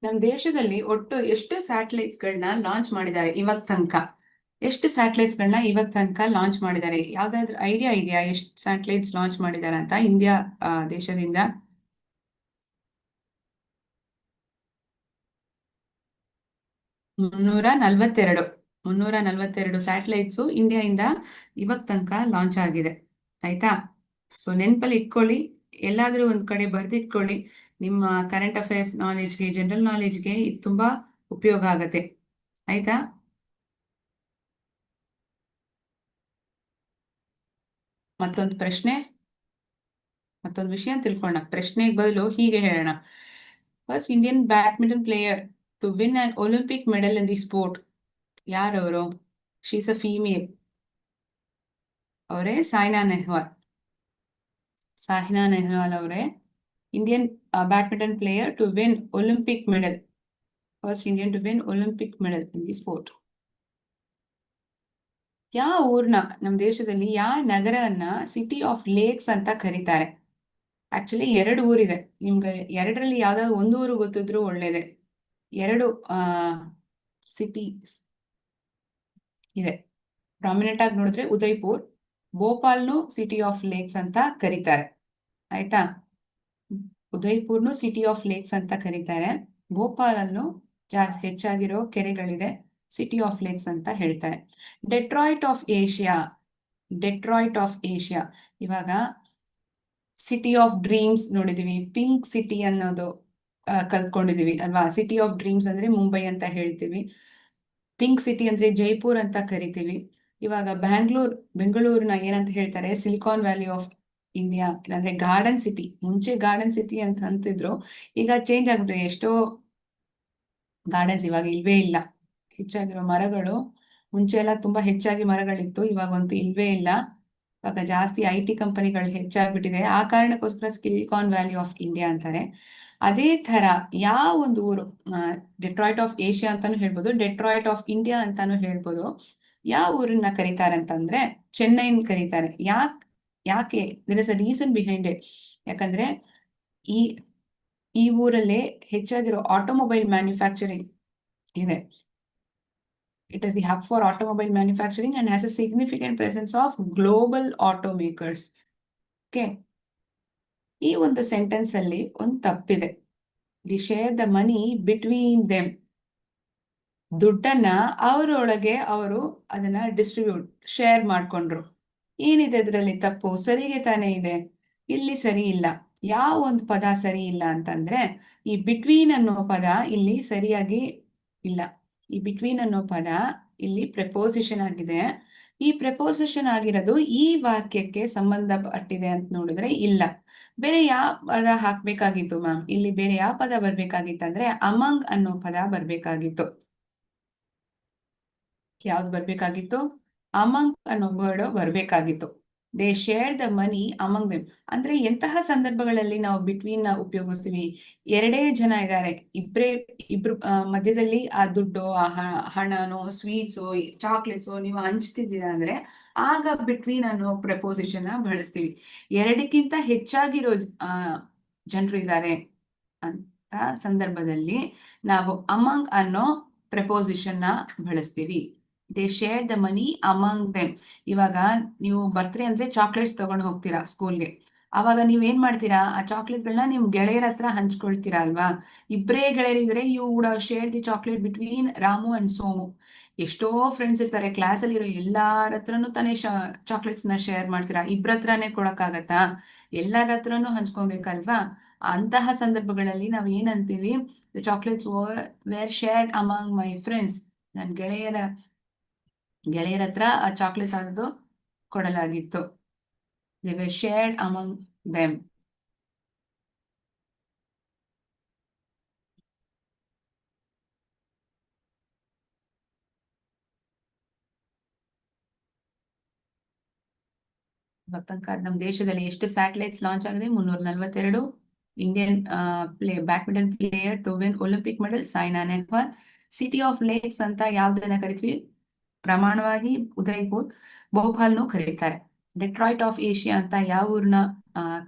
ನಮ್ಮ ದೇಶದಲ್ಲಿ ಒಟ್ಟು ಎಷ್ಟು ಸ್ಯಾಟಲೈಟ್ಸ್ಗಳನ್ನ ಲಾಂಚ್ ಮಾಡಿದ್ದಾರೆ ಇವಾಗ ತನಕ? ಎಷ್ಟು ಸ್ಯಾಟಲೈಟ್ಸ್ಗಳನ್ನ ಇವಾಗ ತನಕ ಲಾಂಚ್ ಮಾಡಿದ್ದಾರೆ? ಯಾವ್ದಾದ್ರು ಐಡಿಯಾ ಇದೆಯಾ ಎಷ್ಟು ಸ್ಯಾಟಲೈಟ್ಸ್ ಲಾಂಚ್ ಮಾಡಿದ್ದಾರೆ ಅಂತ ಇಂಡಿಯಾ ದೇಶದಿಂದ? 342. 342 ಸ್ಯಾಟಲೈಟ್ಸು ಇಂಡಿಯಾದಿಂದ ಇವಾಗ ತನಕ ಲಾಂಚ್ ಆಗಿದೆ. ಆಯ್ತಾ? ಸೊ ನೆನ್ಪಲ್ಲಿ ಇಟ್ಕೊಳ್ಳಿ, ಎಲ್ಲಾದ್ರೂ ಒಂದ್ ಕಡೆ ಬರ್ದಿಟ್ಕೊಳ್ಳಿ. ನಿಮ್ಮ ಕರೆಂಟ್ ಅಫೇರ್ಸ್ ನಾಲೆಜ್ಗೆ, ಜನರಲ್ ನಾಲೆಜ್ಗೆ ಇದು ತುಂಬಾ ಉಪಯೋಗ ಆಗತ್ತೆ. ಆಯ್ತಾ? ಮತ್ತೊಂದು ಪ್ರಶ್ನೆ, ಮತ್ತೊಂದು ವಿಷಯ ತಿಳ್ಕೊಳ್ಳೋಣ. ಪ್ರಶ್ನೆಗೆ ಬದಲು ಹೀಗೆ ಹೇಳೋಣ. First Indian badminton player to win an Olympic medal in the sport. ಯಾರವರು? She's a female. ಅವರೇ ಸಾಯ್ನಾ ನೆಹ್ವಾಲ್. ಸಾಯ್ನಾ ನೆಹ್ವಾಲ್ ಅವರೇ Indian badminton player to win Olympic medal. First Indian to win Olympic medal in the sport. ಯಾವ ಊರ್ನ, ನಮ್ಮ ದೇಶದಲ್ಲಿ ಯಾವ ನಗರನ್ನ city of lakes ಅಂತ ಕರೀತಾರೆ? ಆಕ್ಚುಲಿ ಎರಡು ಊರಿದೆ. ನಿಮ್ಗೆ ಎರಡರಲ್ಲಿ ಯಾವ್ದಾದ್ರು ಒಂದು ಊರು ಗೊತ್ತಿದ್ರು ಒಳ್ಳೇದೆ. ಎರಡು ಸಿಟಿ ಇದೆ. ಪ್ರಾಮಿನೆಂಟ್ ಆಗಿ ನೋಡಿದ್ರೆ ಉದಯ್ಪುರ್, ಭೋಪಾಲ್ನು ಸಿಟಿ ಆಫ್ ಲೇಕ್ಸ್ ಅಂತ ಕರೀತಾರೆ. ಆಯ್ತಾ? ಉದಯ್ಪುರ್ನು ಸಿಟಿ ಆಫ್ ಲೇಕ್ಸ್ ಅಂತ ಕರೀತಾರೆ. ಭೋಪಾಲನ್ನು ಹೆಚ್ಚಾಗಿರೋ ಕೆರೆಗಳಿದೆ, ಸಿಟಿ ಆಫ್ ಲೇಕ್ಸ್ ಅಂತ ಹೇಳ್ತಾರೆ. Detroit of Asia. Detroit of Asia. ಇವಾಗ ಸಿಟಿ ಆಫ್ ಡ್ರೀಮ್ಸ್ ನೋಡಿದೀವಿ, ಪಿಂಕ್ ಸಿಟಿ ಅನ್ನೋದು ಕಲ್ತ್ಕೊಂಡಿದೀವಿ ಅಲ್ವಾ? ಸಿಟಿ ಆಫ್ ಡ್ರೀಮ್ಸ್ ಅಂದ್ರೆ ಮುಂಬೈ ಅಂತ ಹೇಳ್ತೀವಿ, ಪಿಂಕ್ ಸಿಟಿ ಅಂದ್ರೆ ಜೈಪುರ್ ಅಂತ ಕರಿತೀವಿ. ಇವಾಗ ಬೆಂಗಳೂರಿನ ಏನಂತ ಹೇಳ್ತಾರೆ? ಸಿಲಿಕಾನ್ ವ್ಯಾಲಿ ಆಫ್ ಇಂಡಿಯಾ, ಇಲ್ಲಾಂದ್ರೆ ಗಾರ್ಡನ್ ಸಿಟಿ. ಮುಂಚೆ ಗಾರ್ಡನ್ ಸಿಟಿ ಅಂತ ಅಂತಿದ್ರು, ಈಗ ಚೇಂಜ್ ಆಗ್ಬಿಟ್ಟಿದೆ. ಎಷ್ಟೋ ಗಾರ್ಡನ್ಸ್ ಇವಾಗ ಇಲ್ವೇ ಇಲ್ಲ. ಹೆಚ್ಚಾಗಿರೋ ಮರಗಳು, ಮುಂಚೆ ಎಲ್ಲ ತುಂಬಾ ಹೆಚ್ಚಾಗಿ ಮರಗಳಿತ್ತು, ಇವಾಗಂತೂ ಇಲ್ವೇ ಇಲ್ಲ. ಇವಾಗ ಜಾಸ್ತಿ IT ಕಂಪನಿಗಳು ಹೆಚ್ಚಾಗ್ಬಿಟ್ಟಿದೆ. ಆ ಕಾರಣಕ್ಕೋಸ್ಕರ ಸಿಲಿಕಾನ್ ವ್ಯಾಲಿ ಆಫ್ ಇಂಡಿಯಾ ಅಂತಾರೆ. ಅದೇ ತರ ಯಾವ ಒಂದು ಊರು, ಡೆಟ್ರಾಯ್ಟ್ ಆಫ್ ಏಷ್ಯಾ ಅಂತಾನು ಹೇಳ್ಬೋದು, ಡೆಟ್ರಾಯ್ಟ್ ಆಫ್ ಇಂಡಿಯಾ ಅಂತಾನು ಹೇಳ್ಬೋದು. ಯಾವ ಊರನ್ನ ಕರೀತಾರೆ ಅಂತಂದ್ರೆ ಚೆನ್ನೈನ್ ಕರೀತಾರೆ. ಯಾಕೆ? There is a reason behind it. ಯಾಕಂದ್ರೆ ಈ ಈ ಊರಲ್ಲೇ ಹೆಚ್ಚಾಗಿರೋ ಆಟೋಮೊಬೈಲ್ ಮ್ಯಾನುಫ್ಯಾಕ್ಚರಿಂಗ್ ಇದೆ. It is the hub for automobile manufacturing and has a significant presence of global automakers. Okay. ಈ ಒಂದು ಸೆಂಟೆನ್ಸ್ ಅಲ್ಲಿ ಒಂದು ತಪ್ಪಿದೆ. The share the money between them. ದುಡ್ಡನ್ನ ಅವರೊಳಗೆ ಅವರು ಅದನ್ನ ಡಿಸ್ಟ್ರಿಬ್ಯೂಟ್, ಶೇರ್ ಮಾಡ್ಕೊಂಡ್ರು. ಏನಿದೆ ಇದರಲ್ಲಿ ತಪ್ಪು? ಸರಿಗೆ ತಾನೇ ಇದೆ. ಇಲ್ಲಿ ಸರಿ ಇಲ್ಲ. ಯಾವ ಒಂದು ಪದ ಸರಿ ಇಲ್ಲ ಅಂತಂದ್ರೆ ಈ ಬಿಟ್ವೀನ್ ಅನ್ನೋ ಪದ ಇಲ್ಲಿ ಸರಿಯಾಗಿ ಇಲ್ಲ. ಈ ಬಿಟ್ವೀನ್ ಅನ್ನೋ ಪದ ಇಲ್ಲಿ ಪ್ರೆಪೋಸಿಷನ್ ಆಗಿದೆ. ಈ ಪ್ರೆಪೋಸಿಷನ್ ಆಗಿರೋದು ಈ ವಾಕ್ಯಕ್ಕೆ ಸಂಬಂಧಪಟ್ಟಿದೆ ಅಂತ ನೋಡಿದ್ರೆ ಇಲ್ಲ. ಬೇರೆ ಯಾವ ಪದ ಹಾಕ್ಬೇಕಾಗಿತ್ತು ಮ್ಯಾಮ್? ಇಲ್ಲಿ ಬೇರೆ ಯಾವ ಪದ ಬರ್ಬೇಕಾಗಿತ್ತಂದ್ರೆ ಅಮಂಗ್ ಅನ್ನೋ ಪದ ಬರ್ಬೇಕಾಗಿತ್ತು. ಯಾವ್ದು ಬರ್ಬೇಕಾಗಿತ್ತು? ಅಮಂಗ್ ಅನ್ನೋ ವರ್ಡ್ ಬರ್ಬೇಕಾಗಿತ್ತು. They share the money among them. ಅಂದ್ರೆ ಎಂತಹ ಸಂದರ್ಭಗಳಲ್ಲಿ ನಾವು ಬಿಟ್ವೀನ್ ನ ಉಪಯೋಗಿಸ್ತೀವಿ? ಎರಡೇ ಜನ ಇದ್ದಾರೆ, ಇಬ್ರು ಮಧ್ಯದಲ್ಲಿ ಆ ದುಡ್ಡು, ಆ ಹಣನೋ, ಸ್ವೀಟ್ಸೋ, ಚಾಕ್ಲೇಟ್ಸೋ ನೀವು ಹಂಚ್ತಿದ್ದೀರಾ ಅಂದ್ರೆ ಆಗ ಬಿಟ್ವೀನ್ ಅನ್ನೋ ಪ್ರಪೋಸಿಷನ್ ನ ಬಳಸ್ತೀವಿ. ಎರಡಕ್ಕಿಂತ ಹೆಚ್ಚಾಗಿರೋ ಜನರು ಇದ್ದಾರೆ ಅಂತ ಸಂದರ್ಭದಲ್ಲಿ ನಾವು ಅಮಂಗ್ ಅನ್ನೋ ಪ್ರಪೋಸಿಷನ್ ನ ಬಳಸ್ತೀವಿ. They share the money among them. ಇವಾಗ ನೀವು ಬರ್ತ್ಡೇ ಅಂದ್ರೆ ಚಾಕ್ಲೇಟ್ಸ್ ತಗೊಂಡು ಹೋಗ್ತೀರಾ ಸ್ಕೂಲ್ಗೆ. ಅವಾಗ ನೀವ್ ಏನ್ ಮಾಡ್ತೀರಾ? ಆ ಚಾಕ್ಲೇಟ್ಗಳನ್ನ ನಿಮ್ ಗೆಳೆಯರ ಹತ್ರ ಹಂಚ್ಕೊಳ್ತೀರಾ ಅಲ್ವಾ? ಇಬ್ಬರೇ ಗೆಳೆಯರಿದ್ರೆ you would have share the chocolate between Ramu and Somu. ಎಷ್ಟೋ ಫ್ರೆಂಡ್ಸ್ ಇರ್ತಾರೆ, ಕ್ಲಾಸ್ ಅಲ್ಲಿ ಇರೋ ಎಲ್ಲಾರ ಹತ್ರನು ತಾನೇ ಚಾಕ್ಲೇಟ್ಸ್ ನ ಶೇರ್ ಮಾಡ್ತೀರಾ. ಇಬ್ರ ಹತ್ರನೇ ಕೊಡಕ್ಕಾಗತ್ತಾ? ಎಲ್ಲಾರ ಹತ್ರನು ಹಂಚ್ಕೊಬೇಕಲ್ವಾ? ಅಂತಹ ಸಂದರ್ಭಗಳಲ್ಲಿ ನಾವ್ ಏನಂತೀವಿ? The chocolates were shared among my friends. ನನ್ನ ಗೆಳೆಯರ ಹತ್ರ ಆ ಚಾಕ್ಲೇಟ್ಸ್ ಆದದ್ದು ಕೊಡಲಾಗಿತ್ತು. They were shared among them. ಇವಾಗ ತನಕ ನಮ್ಮ ದೇಶದಲ್ಲಿ ಎಷ್ಟು ಸ್ಯಾಟಲೈಟ್ಸ್ ಲಾಂಚ್ ಆಗಿದೆ? 342. Indian badminton player to win Olympic medal Saina Nehwal. City of lakes ಅಂತ ಯಾವ್ದನ್ನ ಕರಿತೀವಿ? ಪ್ರಮಾಣವಾಗಿ ಉದಯ್ಪುರ್. ಭೋಪಾಲ್ನು ಕರೀತಾರೆ. ಡೆಟ್ರಾಯ್ಟ್ ಆಫ್ ಏಷ್ಯಾ ಅಂತ ಯಾವ ಊರ್ನ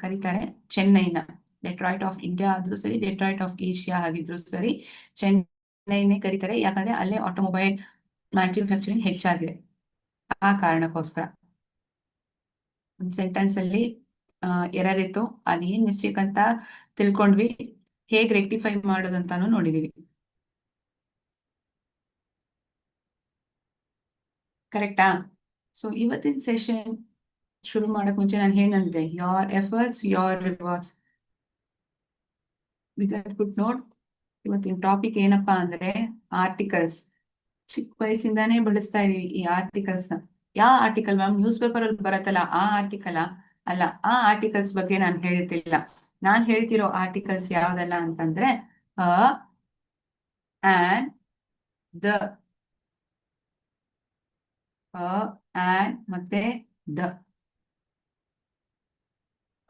ಕರೀತಾರೆ? ಚೆನ್ನೈನ. ಡೆಟ್ರಾಯ್ಟ್ ಆಫ್ ಇಂಡಿಯಾ ಆದ್ರೂ ಸರಿ, ಡೆಟ್ರಾಯ್ಟ್ ಆಫ್ ಏಷ್ಯಾ ಆಗಿದ್ರು ಸರಿ, ಚೆನ್ನೈನೇ ಕರೀತಾರೆ. ಯಾಕಂದ್ರೆ ಅಲ್ಲೇ ಆಟೋಮೊಬೈಲ್ ಮ್ಯಾನುಫ್ಯಾಕ್ಚರಿಂಗ್ ಹೆಚ್ಚಾಗಿದೆ. ಆ ಕಾರಣಕ್ಕೋಸ್ಕರ ಒಂದು ಸೆಂಟೆನ್ಸ್ ಅಲ್ಲಿ ಎರರ್ ಇತ್ತು, ಅದೇನ್ ಮಿಸ್ಟೇಕ್ ಅಂತ ತಿಳ್ಕೊಂಡ್ವಿ, ಹೇಗ್ ರೆಕ್ಟಿಫೈ ಮಾಡೋದಂತಾನು ನೋಡಿದೀವಿ. ಕರೆಕ್ಟಾ? ಸೊ ಇವತ್ತಿನ ಸೆಷನ್ ಶುರು ಮಾಡಕ್ ಮುಂಚೆ ನಾನು ಏನಂದೆ, your efforts your rewards. With good note, ಇವತ್ತಿನ ಟಾಪಿಕ್ ಏನಪ್ಪಾ ಅಂದ್ರೆ ಆರ್ಟಿಕಲ್ಸ್. ಚಿಕ್ಕ ವಯಸ್ಸಿಂದಾನೇ ಬಳಸ್ತಾ ಇದೀವಿ ಈ ಆರ್ಟಿಕಲ್ಸ್ ನ. ಯಾವ ಆರ್ಟಿಕಲ್ ಮ್ಯಾಮ್? ನ್ಯೂಸ್ ಪೇಪರ್ ಅಲ್ಲಿ ಬರತ್ತಲ್ಲ ಆ ಆರ್ಟಿಕಲ್ ಅಲ್ಲ. ಆ ಆರ್ಟಿಕಲ್ಸ್ ಬಗ್ಗೆ ನಾನು ಹೇಳ್ತಿಲ್ಲ. ನಾನ್ ಹೇಳ್ತಿರೋ ಆರ್ಟಿಕಲ್ಸ್ ಯಾವ್ದಲ್ಲ ಅಂತಂದ್ರೆ ಅ ಆನ್ ದ, ಅ ಆನ್ ಮತ್ತೆ ದ.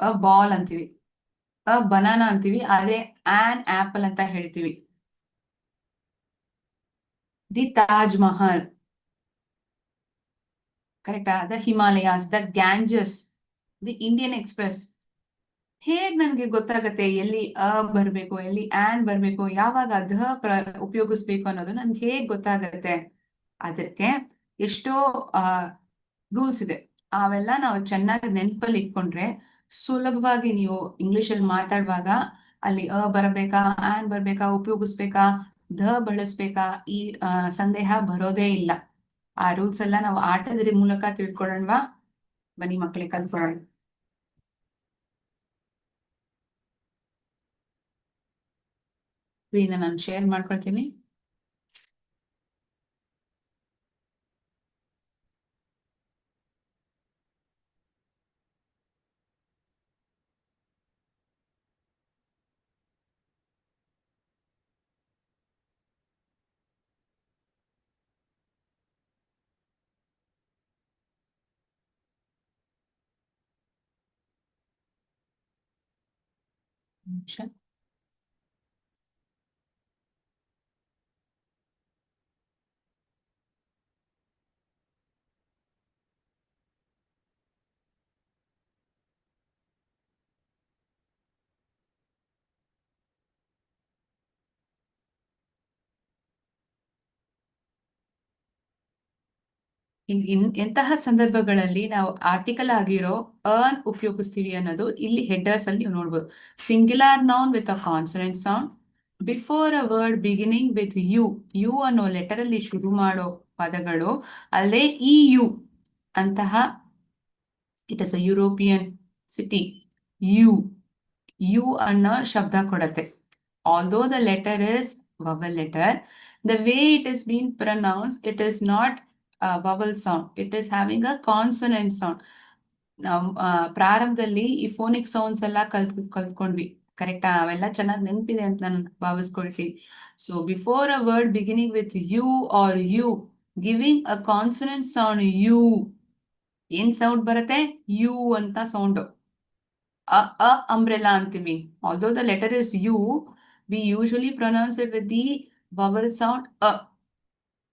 ಅ ಬಾಲ್ ಅಂತೀವಿ, ಅ ಬನಾನಾ ಅಂತೀವಿ, ಅದೇ ಆನ್ ಆಪಲ್ ಅಂತ ಹೇಳ್ತೀವಿ. ದಿ ತಾಜ್ ಮಹಲ್, ಕರೆಕ್ಟಾ? The Himalayas, the Ganges, the Indian express. ಹೇಗ್ ನನ್ಗೆ ಗೊತ್ತಾಗತ್ತೆ ಎಲ್ಲಿ ಅ ಬರ್ಬೇಕು, ಎಲ್ಲಿ ಆನ್ ಬರ್ಬೇಕು, ಯಾವಾಗ ಉಪಯೋಗಿಸ್ಬೇಕು ಅನ್ನೋದು ನನ್ಗೆ ಹೇಗ್ ಗೊತ್ತಾಗತ್ತೆ? ಅದಕ್ಕೆ ಎಷ್ಟೋ ರೂಲ್ಸ್ ಇದೆ. ಅವೆಲ್ಲ ನಾವು ಚೆನ್ನಾಗಿ ನೆನಪಲ್ಲಿ ಇಟ್ಕೊಂಡ್ರೆ ಸುಲಭವಾಗಿ ನೀವು ಇಂಗ್ಲಿಷ್ ಅಲ್ಲಿ ಮಾತಾಡುವಾಗ ಅಲ್ಲಿ ಅ ಬರಬೇಕಾ, ಆನ್ ಬರ್ಬೇಕಾ, ಉಪಯೋಗಿಸ್ಬೇಕಾ, ದ ಬಳಸ್ಬೇಕಾ, ಈ ಸಂದೇಹ ಬರೋದೇ ಇಲ್ಲ. ಆ ರೂಲ್ಸ್ ಎಲ್ಲ ನಾವು ಆಟದ ಮೂಲಕ ತಿಳ್ಕೊಳ್ಳೋಣವಾ? ಬನ್ನಿ ಮಕ್ಕಳಿಗೆ ಕಲ್ತ್ಕೊಳ್ಳೋಣ. ಸ್ಕ್ರೀನ್ ನಾನು ಶೇರ್ ಮಾಡ್ಕೊಳ್ತೀನಿ. ನಿಮಿಷ. ಎಂತಹ ಸಂದರ್ಭಗಳಲ್ಲಿ ನಾವು ಆರ್ಟಿಕಲ್ ಆಗಿರೋ ಅರ್ನ್ ಉಪಯೋಗಿಸ್ತೀವಿ ಅನ್ನೋದು ಇಲ್ಲಿ ಹೆಡರ್ಸ್ ಅಲ್ಲಿ ನೀವು ನೋಡ್ಬೋದು. Singular noun with a consonant sound before a word beginning with U. U ಅನ್ನೋ ಲೆಟರ್ ಅಲ್ಲಿ ಶುರು ಮಾಡೋ ಪದಗಳು ಅಲ್ಲೇ ಇ ಯು ಅಂತಹ, it is a European city, U U ಅನ್ನೋ ಶಬ್ದ ಕೊಡತ್ತೆ. Although the letter is vowel letter, the way it is being pronounced, it is not a vowel sound. It is having a consonant sound. ನಾವು ಪ್ರಾರಂಭದಲ್ಲಿ ಈ phonic sounds ಎಲ್ಲ ಕಲ್ತ್ಕೊಂಡ್ವಿ, ಕರೆಕ್ಟಾ? ಅವೆಲ್ಲ ಚೆನ್ನಾಗಿ ನೆನಪಿದೆ ಅಂತ ನಾನು ಭಾವಿಸ್ಕೊಳ್ತೀನಿ. So before a word beginning with U are you giving a consonant sound U, ಏನ್ ಸೌಂಡ್ ಬರುತ್ತೆ? ಯು ಅಂತ ಸೌಂಡ್. ಅ umbrella ಅಂತೀವಿ. Although the letter is U, we usually pronounce it with the vowel sound a.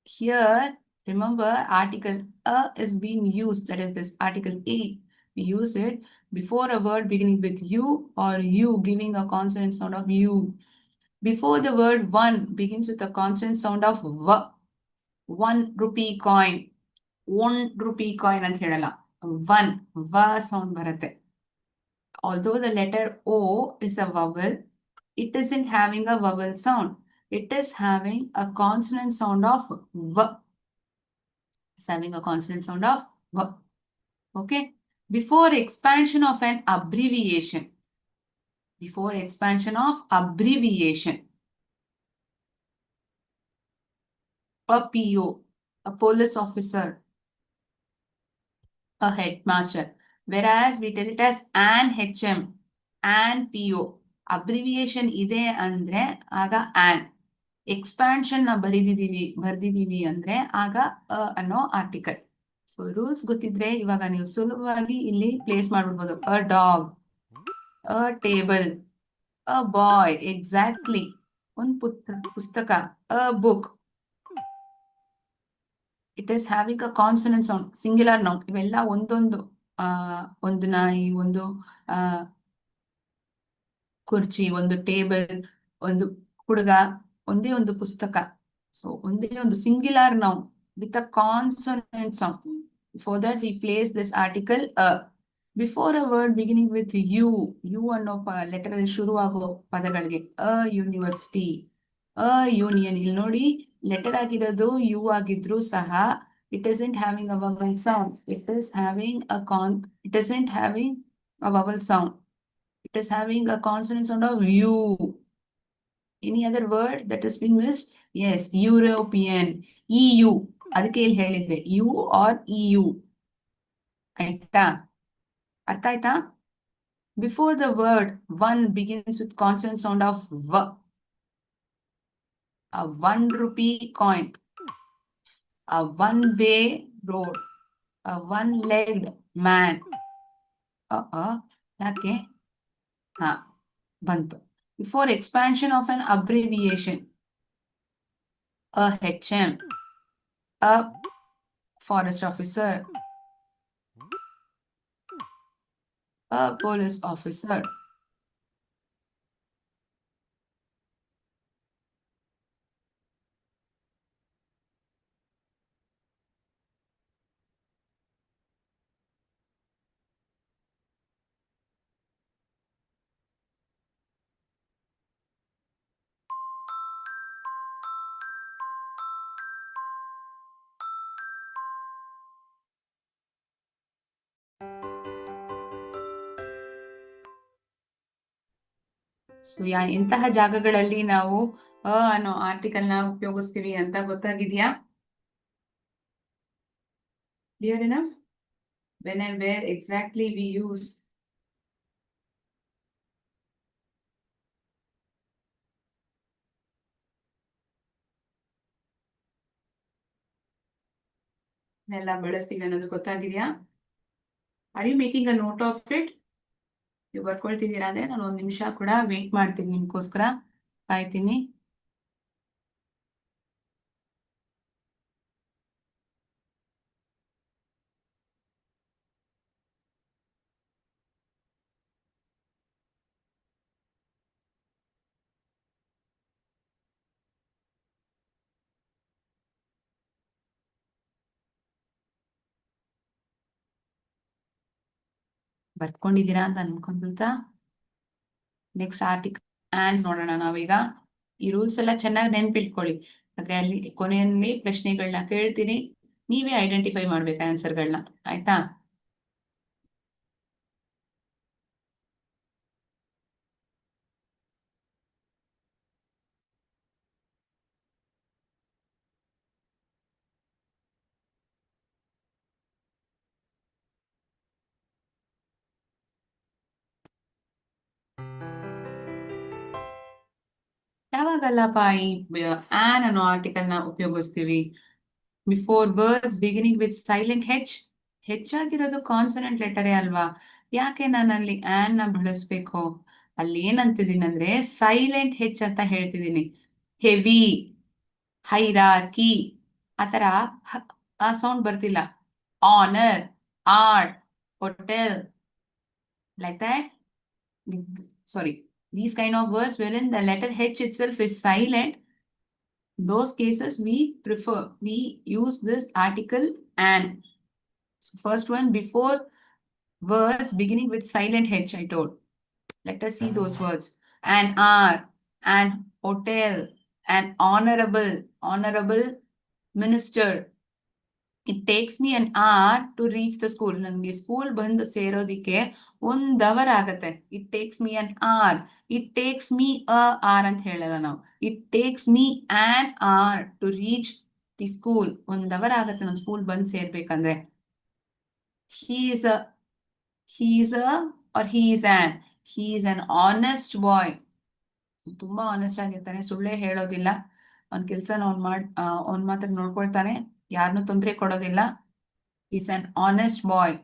Here, remember, article a is being used, that is this article a. We use it before a word beginning with U or U giving a consonant sound of U. Before the word one begins with a consonant sound of V. 1 rupee coin. 1 rupee coin ಅಂತ ಹೇಳಲ್ಲ. One, V sound ಬರುತ್ತೆ. Although the letter O is a vowel, it isn't having a vowel sound. It is having a consonant sound of V. It's having a consonant sound of V. Okay? Before expansion of an abbreviation. Before expansion of abbreviation. A PO, a police officer, a headmaster. Whereas we tell it as an HM, an PO. Abbreviation ಇದೆ ಅಂದ್ರೆ ಆಗ on. Expansion ನ ಬರ್ದಿದೀವಿ ಅಂದ್ರೆ ಆಗ ಅ ಅನ್ನೋ article. So rules ಗೊತ್ತಿದ್ರೆ ಇವಾಗ ನೀವು ಸುಲಭವಾಗಿ ಇಲ್ಲಿ ಪ್ಲೇಸ್ ಮಾಡ್ಬಿಡ್ಬೋದು. A dog, a table, a boy, exactly. ಒಂದು ಪುಸ್ತಕ, a book. It is having a consonant sound, singular noun. ಇವೆಲ್ಲ ಒಂದೊಂದು ಒಂದು ನಾಯಿ, ಒಂದು ಕುರ್ಚಿ, ಒಂದು ಟೇಬಲ್, ಒಂದು ಹುಡುಗ, ಒಂದೇ ಒಂದು ಪುಸ್ತಕ. ಸೊ ಒಂದೇ ಒಂದು singular noun with a consonant sound. For that we place this article before a word beginning with U ಅನ್ನೋ ಲೆಟರ್ ಅಲ್ಲಿ ಶುರುವಾಗೋ ಪದಗಳಿಗೆ ಅ ಯೂನಿವರ್ಸಿಟಿ, ಅ ಯೂನಿಯನ್. ಇಲ್ಲಿ ನೋಡಿ, ಲೆಟರ್ ಆಗಿರೋದು ಯು ಆಗಿದ್ರು ಸಹ it isn't having a vowel sound. It is having it isn't having a vowel sound. It is having a consonant sound of U. Any other word that has been missed? Yes, European. EU. ಅದಕ್ಕೆ ಇಲ್ಲಿ ಹೇಳಿದ್ದೆ you are EU. ಆಯ್ತಾ? ಅರ್ಥ ಆಯ್ತಾ? Before the word one begins with consonant sound of V. A 1 rupee coin. A one-way road. A one-legged man. ಯಾಕೆ? ಹಾ, ಬಂತು. Before expansion of an abbreviation. A HM. A forest officer. A police officer. So ಇಂತಹ ಜಾಗಗಳಲ್ಲಿ ನಾವು ಅನ್ನೋ article ನ ಉಪಯೋಗಿಸ್ತೀವಿ ಅಂತ ಗೊತ್ತಾಗಿದ್ಯಾ? Clear enough? When and where exactly we use. ಎಲ್ಲ ಬಳಸ್ತೀವಿ ಅನ್ನೋದು ಗೊತ್ತಾಗಿದ್ಯಾ? Are you making a note of it? ನೀವು ಬರ್ಕೊಳ್ತಿದ್ದೀರಾ ಅಂದ್ರೆ ನಾನು 1 ನಿಮಿಷ ಕೂಡ ವೇಟ್ ಮಾಡ್ತೀನಿ, ನಿಮ್ಗೋಸ್ಕರ ಕಾಯ್ತೀನಿ. ಬರ್ತ್ಕೊಂಡಿದ್ದೀರಾ ಅಂತ ಅನ್ಕೊಂತ ನೆಕ್ಸ್ಟ್ ಆರ್ಟಿಕಲ್ ಆನ್ಸ್ ನೋಡೋಣ ನಾವೀಗ. ಈ ರೂಲ್ಸ್ ಎಲ್ಲ ಚೆನ್ನಾಗಿ ನೆನ್ಪಿಟ್ಕೊಳ್ಳಿ. ಆದ್ರೆ ಅಲ್ಲಿ ಕೊನೆಯಲ್ಲಿ ಪ್ರಶ್ನೆಗಳನ್ನ ಕೇಳ್ತೀನಿ, ನೀವೇ ಐಡೆಂಟಿಫೈ ಮಾಡ್ಬೇಕು ಆನ್ಸರ್ಗಳನ್ನ. ಆಯ್ತಾ? ಯಾವಾಗಲ್ಲಪ್ಪ ಈ ಆನ್ ಅನ್ನೋ ಆರ್ಟಿಕಲ್ ನ ಉಪಯೋಗಿಸ್ತೀವಿ? Before words beginning with silent ಹೆಚ್ಚಾಗಿರೋದು ಕಾನ್ಸನೆಂಟ್ ಲೆಟರೇ ಅಲ್ವಾ? ಯಾಕೆ ನಾನು ಅಲ್ಲಿ ಆನ್ ನ ಬಳಸ್ಬೇಕು? ಅಲ್ಲಿ ಏನಂತಿದ್ದೀನಿ ಅಂದ್ರೆ ಸೈಲೆಂಟ್ ಹೆಚ್ ಅಂತ ಹೇಳ್ತಿದ್ದೀನಿ. ಹೆವಿ, ಹೈರಾರ್ಕಿ ಆತರ ಆ ಸೌಂಡ್ ಬರ್ತಿಲ್ಲ. Honour, art, hotel, like that. Sorry, these kind of words wherein the letter H itself is silent, those cases we use this article an. So first one, before words beginning with silent H, I told. Let us see those words. An hour, an hotel, an honorable minister. It takes me an hour to reach the school. ನನಗೆ school ಬಂದು ಸೇರೋದಿಕ್ಕೆ 1 hour ಆಗತ್ತೆ. It takes me an hour. It takes me a hour ಅಂತ ಹೇಳಲ್ಲ ನಾವು. It takes me an hour to reach the school. 1 hour ಆಗತ್ತೆ ನಾನು school ಬಂದು ಸೇರ್ಬೇಕಂದ್ರೆ. He is or he is an honest boy. ತುಂಬಾ honest ಆಗಿರ್ತಾನೆ, ಸುಳ್ಳೇ ಹೇಳೋದಿಲ್ಲ. ಅವ್ನ ಕೆಲ್ಸನ ಅವ್ನ್ ಮಾತ್ರ ನೋಡ್ಕೊಳ್ತಾನೆ, ಯಾರನ್ನೂ ತೊಂದರೆ ಕೊಡೋದಿಲ್ಲ. Is an honest boy.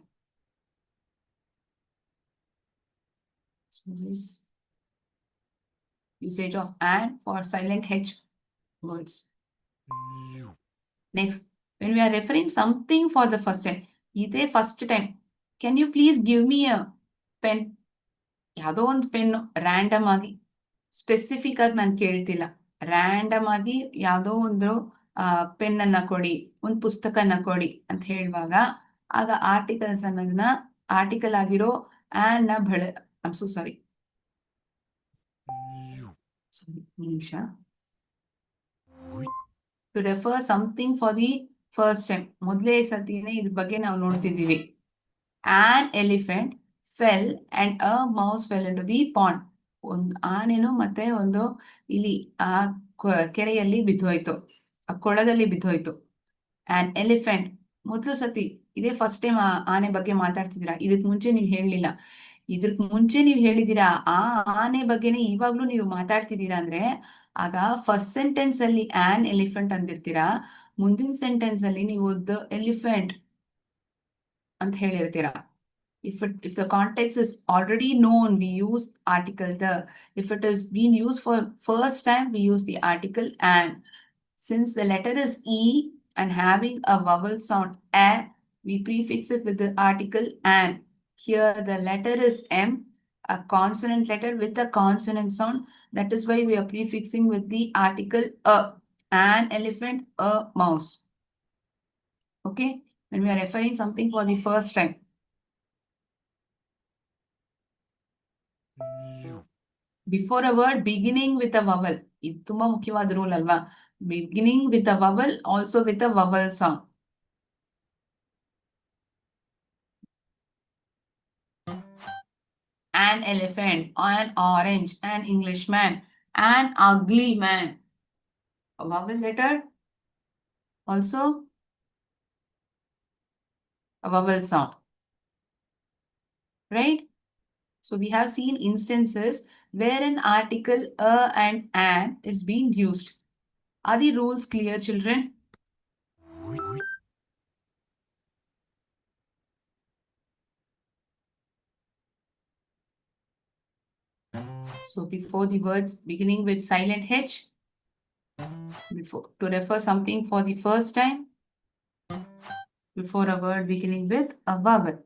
Usage of and for silent H words. Next, when we are referring something for the first time, ಇದೇ first time. Can you please give me a pen? ಯಾವುದೋ ಒಂದು ಪೆನ್ನು ರ್ಯಾಂಡಮ್ ಆಗಿ specific ಆಗಿ ನಾನು ಕೇಳ್ತಿಲ್ಲ, random ಆಗಿ ಯಾವುದೋ ಒಂದು pen ಅನ್ನ ಕೊಡಿ, ಒಂದು ಪುಸ್ತಕನ ಕೊಡಿ ಅಂತ ಹೇಳುವಾಗ ಆಗ ಆರ್ಟಿಕಲ್ಸ್ ಅನ್ನೋದನ್ನ ಆರ್ಟಿಕಲ್ ಆಗಿರೋ ಆನ್ ನ ಐಮ್ ಸೋ ಸಾರಿ ನಿಮಿಷ to refer something for the first time, ಮೊದಲೇ ಸತಿನೇ ಇದ್ರ ಬಗ್ಗೆ ನಾವು ನೋಡ್ತಿದ್ದೀವಿ. An elephant fell and a mouse fell into the pond. ಒಂದು ಆನೆನು ಮತ್ತೆ ಒಂದು ಇಲಿ ಆ ಕೆರೆಯಲ್ಲಿ ಬಿದ್ದೋಯ್ತು, ಆ ಕೊಳದಲ್ಲಿ ಬಿದ್ದೋಯ್ತು. ಆನ್ ಎಲಿಫೆಂಟ್ ಮೊದಲು ಸತಿ, ಇದೇ ಫಸ್ಟ್ ಟೈಮ್ ಆನೆ ಬಗ್ಗೆ ಮಾತಾಡ್ತಿದ್ದೀರಾ, ಇದಕ್ ಮುಂಚೆ ನೀವು ಹೇಳಲಿಲ್ಲ. ಇದಕ್ ಮುಂಚೆ ನೀವು ಹೇಳಿದೀರಾ ಆ ಆನೆ ಬಗ್ಗೆನೇ ಇವಾಗ್ಲೂ ನೀವು ಮಾತಾಡ್ತಿದ್ದೀರಾ ಅಂದ್ರೆ ಆಗ ಫಸ್ಟ್ ಸೆಂಟೆನ್ಸ್ ಅಲ್ಲಿ ಆನ್ ಎಲಿಫೆಂಟ್ ಅಂದಿರ್ತೀರಾ, ಮುಂದಿನ ಸೆಂಟೆನ್ಸ್ ಅಲ್ಲಿ ನೀವು ದ ಎಲಿಫೆಂಟ್ ಅಂತ ಹೇಳಿರ್ತೀರಾ. If the context is already known, we use article the. If it is being used for first time, we use the article an. Since the letter is E and having a vowel sound a, we prefix it with the article an. Here the letter is M, a consonant letter with a consonant sound. That is why we are prefixing with the article a. An elephant, a mouse. Okay? When we are referring something for the first time. Before a word beginning with a vowel. ಇದು ತುಂಬಾ ಮುಖ್ಯವಾದ rule ಅಲ್ವಾ? Beginning with a vowel, also with a vowel sound. An elephant, an orange, an Englishman, an ugly man. A vowel letter, also a vowel sound. Right? So we have seen instances where an article a and an is being used. Are the rules clear, children? So before the words beginning with silent H, before to refer something for the first time, before a word beginning with a vowel.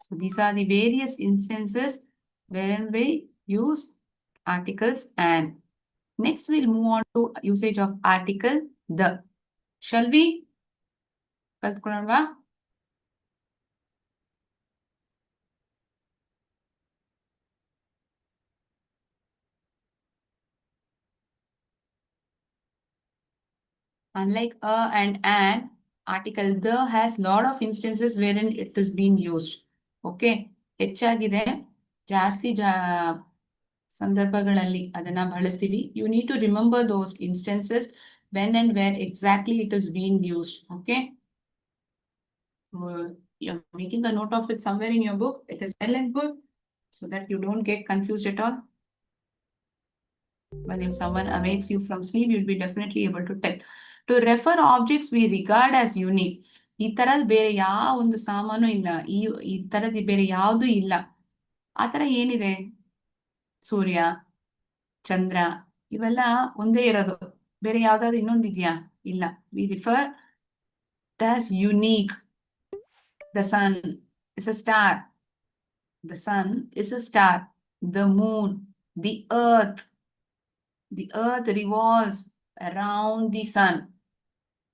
So these are the various instances wherein we use articles and. Next we'll move on to usage of article the. Shall we? ಕಲ್ತ್ಕೊಳ್ಳೋಣವಾ? Unlike a and an, article the has lot of instances wherein it is being used. Okay? ಹೆಚ್ಚಾಗಿದೆ, ಜಾಸ್ತಿ ಸಂದರ್ಭಗಳಲ್ಲಿ ಅದನ್ನ ಬಳಸ್ತೀವಿ. You need to remember those instances when and where exactly it is being used. Okay? You're making a note of it somewhere in your book. It is well and good so that you don't get confused at all. When if someone awakes you from sleep, you'll be definitely able to tell. To refer objects we regard as unique. ಈ ತರದ್ ಬೇರೆ ಯಾವ ಒಂದು ಸಾಮಾನು ಇಲ್ಲ, ಈ ತರದ್ ಬೇರೆ ಯಾವುದು ಇಲ್ಲ. ಆ ತರ ಏನಿದೆ? ಸೂರ್ಯ, ಚಂದ್ರ, ಇವೆಲ್ಲ ಒಂದೇ ಇರೋದು. ಬೇರೆ ಯಾವ್ದಾದ್ರು ಇನ್ನೊಂದಿದ್ಯಾ? ಇಲ್ಲ. We refer as unique. The sun is a star. The sun is a star. The moon, the earth. The earth revolves around the sun.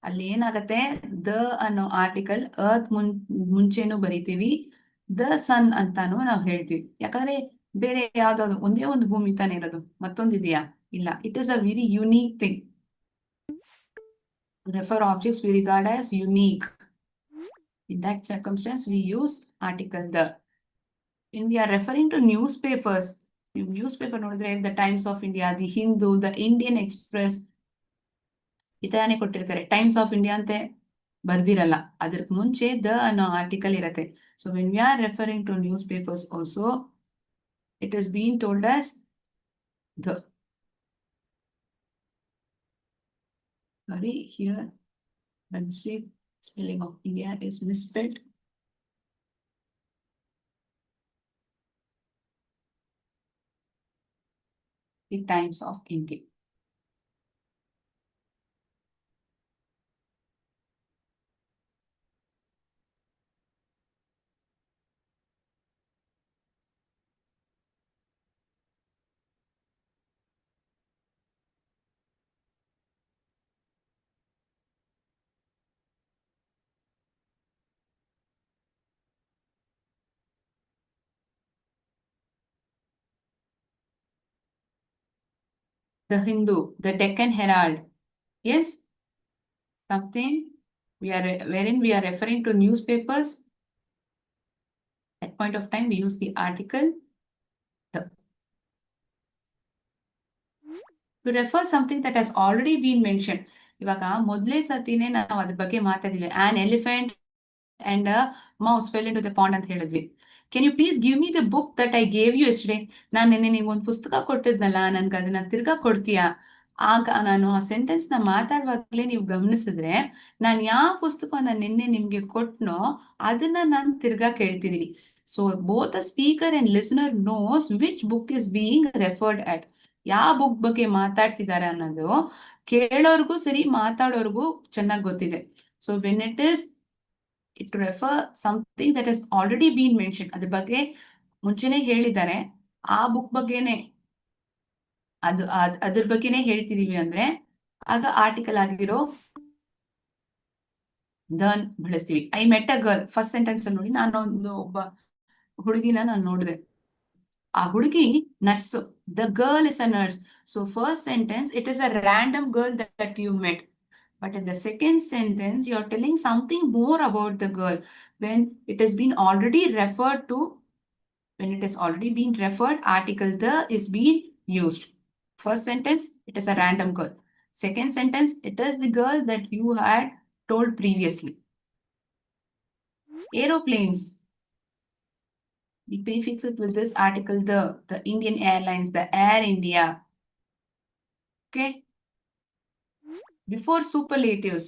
ಅಲ್ಲಿ ಏನಾಗತ್ತೆ, ದ ಅನ್ನೋ ಆರ್ಟಿಕಲ್ ಅರ್ತ್ ಮುಂಚೆನೂ ಬರಿತೀವಿ, ದ ಸನ್ ಅಂತಾನು ನಾವು ಹೇಳ್ತೀವಿ. ಯಾಕಂದ್ರೆ ಬೇರೆ ಯಾವ್ದಾದ್ರು ಒಂದೇ ಒಂದು ಭೂಮಿ ತಾನೇ ಇರೋದು, ಮತ್ತೊಂದಿದೆಯಾ? ಇಲ್ಲ. It is a very unique thing. Refer objects we regard as unique. In that circumstance, we use article the. When we are referring to newspapers, newspaper ನೋಡಿದ್ರೆ the Times of India, the Hindu, the Indian Express, ಈ ತರಾನೇ ಕೊಟ್ಟಿರ್ತಾರೆ. Times of India ಅಂತೆ ಬರ್ದಿರಲ್ಲ, ಅದಕ್ಕೆ ಮುಂಚೆ the ಅನ್ನೋ article ಇರತ್ತೆ. So when we are referring to newspapers also, it is been told as the. Sorry, here by mistake spelling of India is misspelled. The Times of India. The Hindu, the Deccan Herald. Yes, something wherein we are referring to newspapers. At point of time, we use the article the to refer something that has already been mentioned. ಇವಾಗ ಮೊದಲೇ ಸತಿನೇ ನಾವು ಅದ್ರ ಬಗ್ಗೆ ಮಾತಾಡಿದ್ವಿ. An elephant and mouse fell into the pond ಅಂತ ಹೇಳಿದ್ವಿ. Can you please give me the book that I gave you yesterday? ನಾನು ನಿನ್ನೆ ನಿಮ್ಗೊಂದು ಪುಸ್ತಕ ಕೊಟ್ಟಿದ್ನಲ್ಲ, ನನ್ಗೆ ಅದನ್ನ ತಿರ್ಗಾ ಕೊಡ್ತೀಯಾ? ಆಗ ನಾನು ಆ ಸೆಂಟೆನ್ಸ್ ನ ಮಾತಾಡುವಾಗಲೇ ನೀವು ಗಮನಿಸಿದ್ರೆ, ನಾನು ಯಾವ ಪುಸ್ತಕವನ್ನ ನಿನ್ನೆ ನಿಮ್ಗೆ ಕೊಟ್ನೋ ಅದನ್ನ ನಾನು ತಿರ್ಗಾ ಕೇಳ್ತಿದ್ದೀನಿ. So both the speaker and listener knows which book is being referred at. ಯಾವ ಬುಕ್ ಬಗ್ಗೆ ಮಾತಾಡ್ತಿದ್ದಾರೆ ಅನ್ನೋದು ಕೇಳೋರ್ಗೂ ಸರಿ, ಮಾತಾಡೋರ್ಗೂ ಚೆನ್ನಾಗಿ ಗೊತ್ತಿದೆ. So when it is it refer something that is already been mention, ಅದ್ರ ಬಗ್ಗೆ ಮುಂಚೆನೆ ಹೇಳಿದ್ದಾರೆ, ಆ ಬುಕ್ ಬಗ್ಗೆನೆ ಅದ್ರ ಬಗ್ಗೆನೆ ಹೇಳ್ತಿದೀವಿ ಅಂದ್ರೆ ಆಗ ಆರ್ಟಿಕಲ್ ಆಗಿರೋ ದನ್ ಬಳಸ್ತೀವಿ. I met a girl, first sentence ನೋಡಿ, ಒಬ್ಬ ಹುಡುಗಿನ ನಾನು ನೋಡಿದೆ. ಆ ಹುಡುಗಿ nurse. The girl is a nurse. So first sentence, it is a random girl that you met. But in the second sentence, you are telling something more about the girl. When it has been already referred to, when it has already been referred, article the is being used. First sentence, it is a random girl. Second sentence, it is the girl that you had told previously. Aeroplanes, we prefix it with this article the Indian Airlines, the Air India. Okay. Before superlatives,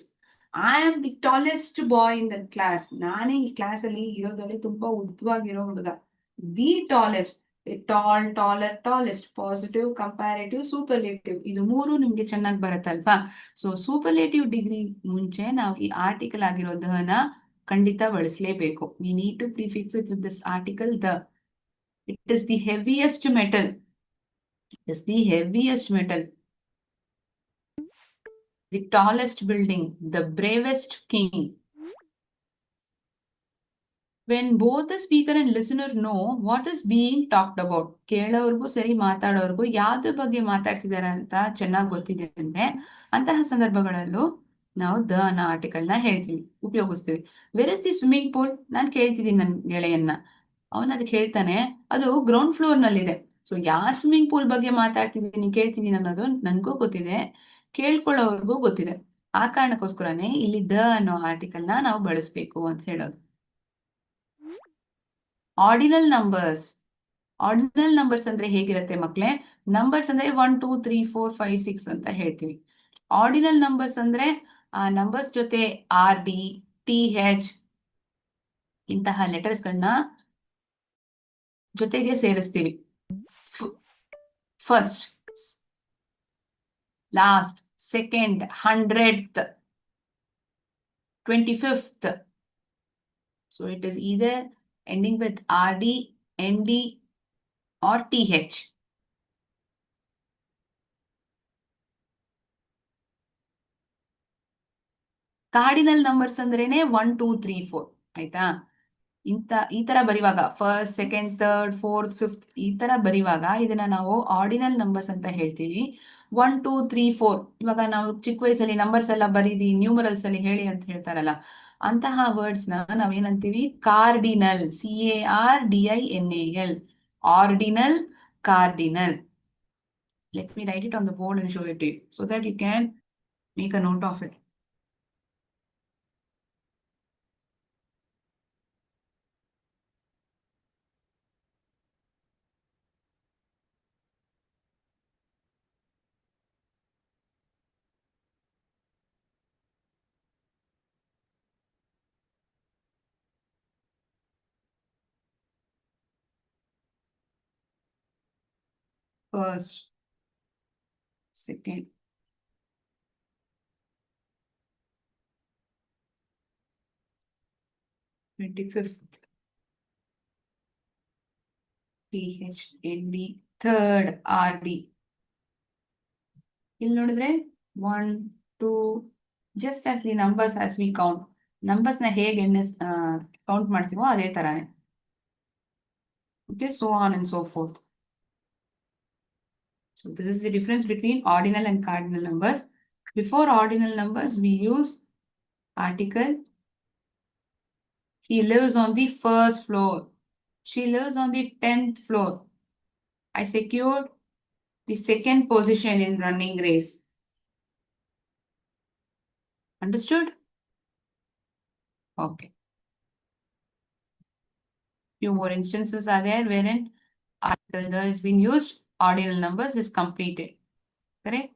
I am the tallest boy in the class. ನಾನೇ ಈ class ಅಲ್ಲಿ ಇರೋದ್ರಲ್ಲಿ ತುಂಬಾ ಉದ್ದವಾಗಿರೋ ಹುಡುಗ. The tallest, tall, taller, tallest, positive, comparative, superlative, ಇದು ಮೂರು ನಿಮ್ಗೆ ಚೆನ್ನಾಗಿ ಬರುತ್ತಲ್ವಾ? So superlative degree ಮುಂಚೆ ನಾವು ಈ ಆರ್ಟಿಕಲ್ ಆಗಿರೋ ದನ ಖಂಡಿತ ಬಳಸಲೇಬೇಕು. We need to prefix it with this article the. It is the heaviest metal. It is the heaviest metal. The tallest building, the bravest king. When both the speaker and listener know what is being talked about, ಕೇಳೋರ್ಗೂ ಸರಿ, ಮಾತಾಡೋರ್ಗೂ ಯಾವ್ದ್ರ ಬಗ್ಗೆ ಮಾತಾಡ್ತಿದ್ದಾರೆ ಅಂತ ಚೆನ್ನಾಗಿ ಗೊತ್ತಿದೆ ಅಂದ್ರೆ ಅಂತಹ ಸಂದರ್ಭಗಳಲ್ಲೂ ನಾವು ದ ಅನ್ನೋ ಆರ್ಟಿಕಲ್ ನ ಹೇಳ್ತೀವಿ, ಉಪಯೋಗಿಸ್ತೀವಿ. Where is the swimming pool? ನಾನು ಕೇಳ್ತಿದ್ದೀನಿ ನನ್ನ ಗೆಳೆಯನ್ನ, ಅವನ ಅದಕ್ಕೆ ಹೇಳ್ತಾನೆ ಅದು ಗ್ರೌಂಡ್ ಫ್ಲೋರ್ ನಲ್ಲಿದೆ. ಸೊ ಯಾವ ಸ್ವಿಮ್ಮಿಂಗ್ ಪೂಲ್ ಬಗ್ಗೆ ಮಾತಾಡ್ತಿದ್ದೀನಿ, ಕೇಳ್ತಿದ್ದೀನಿ ಅನ್ನೋದು ನನ್ಗೂ ಗೊತ್ತಿದೆ, ಕೇಳ್ಕೊಳ್ಳೋರ್ಗೂ ಗೊತ್ತಿದೆ. ಆ ಕಾರಣಕ್ಕೋಸ್ಕರನೇ ಇಲ್ಲಿ ದ ಅನ್ನೋ ಆರ್ಟಿಕಲ್ ನ ನಾವು ಬಳಸ್ಬೇಕು ಅಂತ ಹೇಳೋದು. Ordinal numbers. ಆರ್ಡಿನಲ್ ನಂಬರ್ಸ್ ಅಂದ್ರೆ ಹೇಗಿರುತ್ತೆ ಮಕ್ಳೇ? ನಂಬರ್ಸ್ ಅಂದ್ರೆ 1 2 3 4 5 6 ಅಂತ ಹೇಳ್ತೀವಿ. ಆರ್ಡಿನಲ್ ನಂಬರ್ಸ್ ಅಂದ್ರೆ ಆ ನಂಬರ್ಸ್ ಜೊತೆ ಆರ್ ಡಿ, ಟಿ ಹೆಚ್ ಇಂತಹ ಲೆಟರ್ಸ್ ಗಳನ್ನ ಜೊತೆಗೆ ಸೇರಿಸ್ತೀವಿ. First, last, second, 100th, 25th. So it is either ending with RD, ND or TH. Cardinal numbers ಅಂದ್ರೇನೆ 1 2 3 4. ಆಯ್ತಾ? ಈ ತರ ಬರಿವಾಗ first, second, third, fourth, fifth ಈ ತರ ಬರಿವಾಗ ಇದನ್ನ ನಾವು ಆರ್ಡಿನಲ್ ನಂಬರ್ಸ್ ಅಂತ ಹೇಳ್ತೀವಿ. 1 2 3 4 ಇವಾಗ ನಾವು ಚಿಕ್ಕ ವಯಸ್ಸಲ್ಲಿ ನಂಬರ್ಸ್ ಎಲ್ಲ ಬರೀದಿ ನ್ಯೂಮರಲ್ಸ್ ಅಲ್ಲಿ ಹೇಳಿ ಅಂತ ಹೇಳ್ತಾರಲ್ಲ, ಅಂತಹ ವರ್ಡ್ಸ್ ನ ನಾವೇನಂತೀವಿ? Cardinal. CARDINAL. Ordinal, cardinal. Let me write it on the board and show it to you so that you can make a note of it. First, second, 25th, TH, ND, third, RD. ಇಲ್ಲಿ ನೋಡಿದ್ರೆ 1 2, just as the numbers as we count. Numbers ನ ಹೇಗೆ count ಮಾಡ್ತೀವೋ ಅದೇ ತರಾನೇ. Okay, so on and so forth. So this is the difference between ordinal and cardinal numbers. Before ordinal numbers, we use article. He lives on the first floor. She lives on the 10th floor. I secured the second position in running race. Understood? Okay. Few more instances are there wherein article the is being used, ordinal numbers is completed. Correct?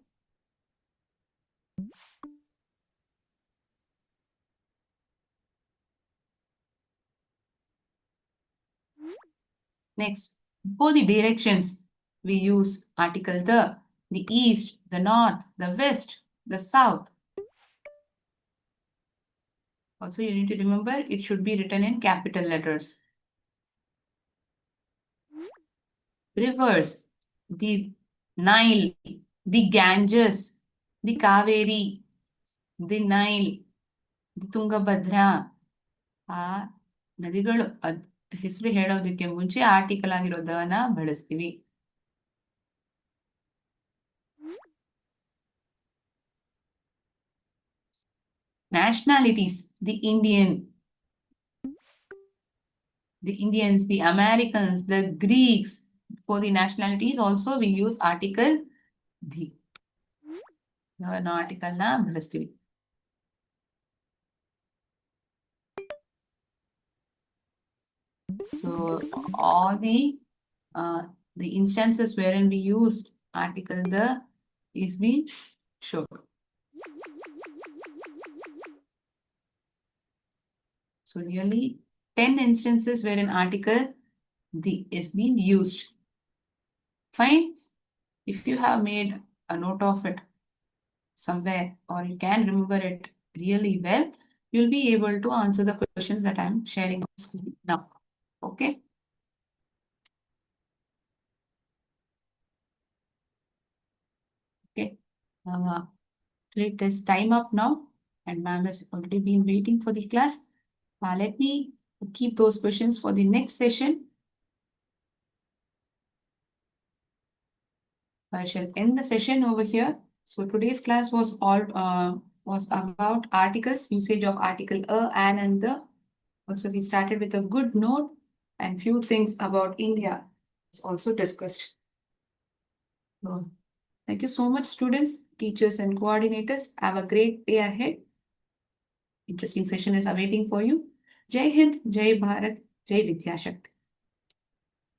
Next, for the directions, we use article the east, the north, the west, the south. Also, you need to remember it should be written in capital letters. Rivers, the Nile, the Ganges, the Kaveri, the Nile, the Tungabhadra. ಆ ನದಿಗಳು ಹೆಸರು ಹೇಳೋದಕ್ಕೆ ಮುಂಚೆ article ಆಗಿರೋದನ್ನ ಬಳಸ್ತೀವಿ. Nationalities, the Indians, the Americans, the Greeks. For the nationalities also we use article the. Article ನ ಬಳಸ್ತೀವಿ. So all the instances wherein we used article the is being shown. So really 10 instances wherein article the is being used. Fine. If you have made a note of it somewhere or you can remember it really well, you'll be able to answer the questions that I'm sharing on screen now. Okay. Okay. It is time up now and ma'am has already been waiting for the class. Let me keep those questions for the next session. I shall end the session over here. So today's class was about articles, usage of article a, an, and the. Also, we started with a good note and few things about India was also discussed. So, thank you so much, students, teachers, and coordinators. Have a great day ahead. Interesting session is awaiting for you. Jai Hind, Jai Bharat, Jai Vidya Shakti.